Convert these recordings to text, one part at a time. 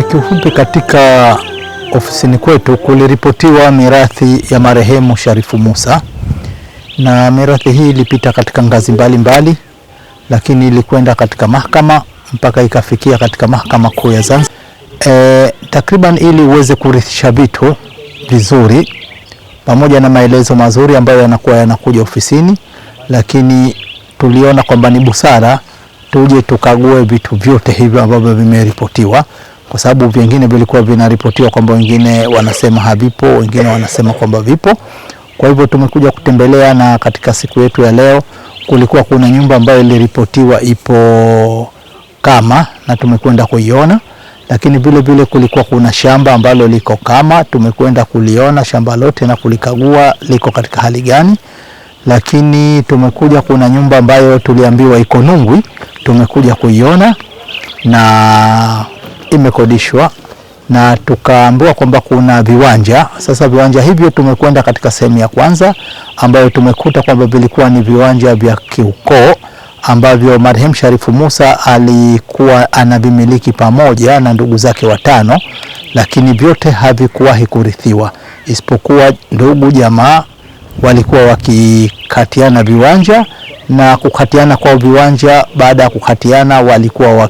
Kiufupi, katika ofisini kwetu kuliripotiwa mirathi ya marehemu Sharifu Musa, na mirathi hii ilipita katika ngazi mbalimbali, lakini ilikwenda katika mahakama mpaka ikafikia katika Mahakama Kuu ya Zanzibar. Takriban ili uweze kurithisha vitu vizuri pamoja na maelezo mazuri ambayo yanakuja ofisini, lakini tuliona kwamba ni busara tuje tukague vitu vyote hivyo ambavyo vimeripotiwa, kwa sababu vingine vilikuwa vinaripotiwa kwamba wengine wanasema havipo, wengine wanasema kwamba vipo. Kwa hivyo tumekuja kutembelea, na katika siku yetu ya leo kulikuwa kuna nyumba ambayo iliripotiwa ipo kama, na tumekwenda kuiona, lakini vile vile kulikuwa kuna shamba ambalo liko kama, tumekwenda kuliona shamba lote na kulikagua liko katika hali gani. Lakini tumekuja kuna nyumba ambayo tuliambiwa iko Nungwi, tumekuja kuiona na imekodishwa, na tukaambiwa kwamba kuna viwanja. Sasa viwanja hivyo tumekwenda katika sehemu ya kwanza ambayo tumekuta kwamba vilikuwa ni viwanja vya kiukoo ambavyo marehemu Sharifu Musa alikuwa anavimiliki pamoja na ndugu zake watano, lakini vyote havikuwahi kurithiwa, isipokuwa ndugu jamaa walikuwa wakikatiana viwanja, na kukatiana kwa viwanja, baada ya kukatiana walikuwa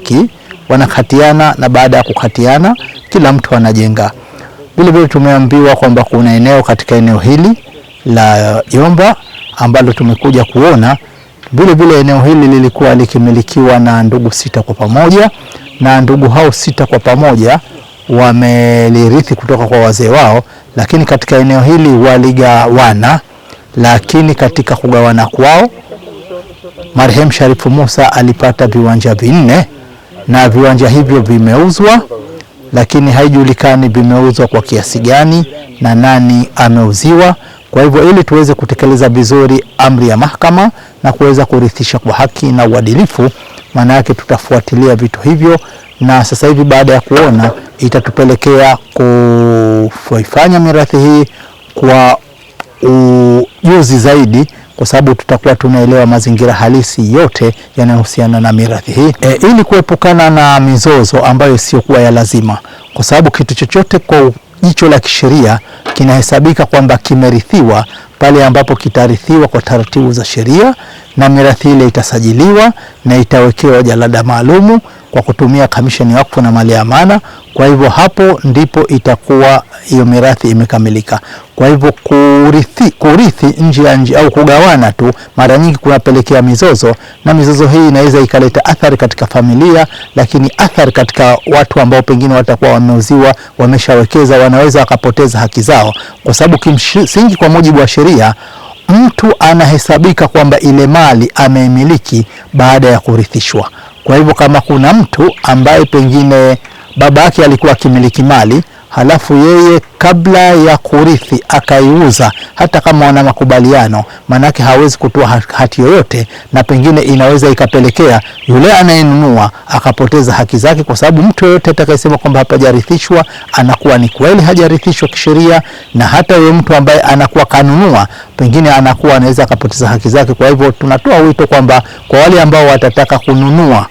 wanakatiana, na baada ya kukatiana kila mtu anajenga. Vile vile tumeambiwa kwamba kuna eneo katika eneo hili la Yomba ambalo tumekuja kuona. Vile vile eneo hili lilikuwa likimilikiwa na ndugu 6 kwa pamoja, na ndugu hao 6 kwa pamoja wamelirithi kutoka kwa wazee wao, lakini katika eneo hili waligawana. Lakini katika kugawana kwao, marehemu Sharifu Musa alipata viwanja 4, na viwanja hivyo vimeuzwa, lakini haijulikani vimeuzwa kwa kiasi gani na nani ameuziwa. Kwa hivyo ili tuweze kutekeleza vizuri amri ya mahakama na kuweza kurithisha kwa haki na uadilifu, maana yake tutafuatilia vitu hivyo, na sasa hivi baada ya kuona itatupelekea kuifanya mirathi hii kwa ujuzi zaidi, kwa sababu tutakuwa tunaelewa mazingira halisi yote yanayohusiana na mirathi hii, ili kuepukana na mizozo ambayo sio kuwa ya lazima, kwa sababu kitu chochote kwa jicho la kisheria kinahesabika kwamba kimerithiwa pale ambapo kitarithiwa kwa taratibu za sheria, na mirathi ile itasajiliwa na itawekewa jalada maalumu kwa kutumia Kamisheni ya Wakfu na Mali ya Amana. Kwa hivyo hapo ndipo itakuwa hiyo mirathi imekamilika. Kwa hivyo kurithi nje ya nje au kugawana tu mara nyingi kunapelekea mizozo, na mizozo hii inaweza ikaleta athari katika familia, lakini athari katika watu ambao pengine watakuwa wameuziwa, wameshawekeza, wanaweza wakapoteza haki zao, kwa sababu kimsingi kwa mujibu wa sheria mtu anahesabika kwamba ile mali ameimiliki baada ya kurithishwa. Kwa hivyo kama kuna mtu ambaye pengine baba yake alikuwa akimiliki mali, halafu yeye kabla ya kurithi akaiuza, hata kama wana makubaliano, manake hawezi kutoa hati yoyote, na pengine inaweza ikapelekea yule anayenunua akapoteza haki zake, kwa sababu mtu yoyote atakayesema kwamba hapajarithishwa anakuwa ni kweli hajarithishwa kisheria, na hata yule mtu ambaye anakuwa kanunua pengine anakuwa anaweza akapoteza haki zake. Kwa hivyo tunatoa wito kwamba kwa wale ambao watataka kununua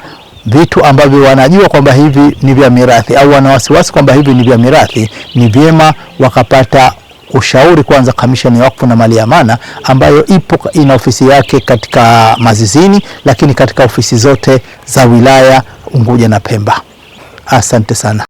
vitu ambavyo wanajua kwamba hivi ni vya mirathi au wana wasiwasi kwamba hivi ni vya mirathi, ni vyema wakapata ushauri kwanza Kamisheni ya Wakfu na Mali ya Amana, ambayo ina ofisi yake katika Mazizini, lakini katika ofisi zote za wilaya Unguja na Pemba. Asante sana.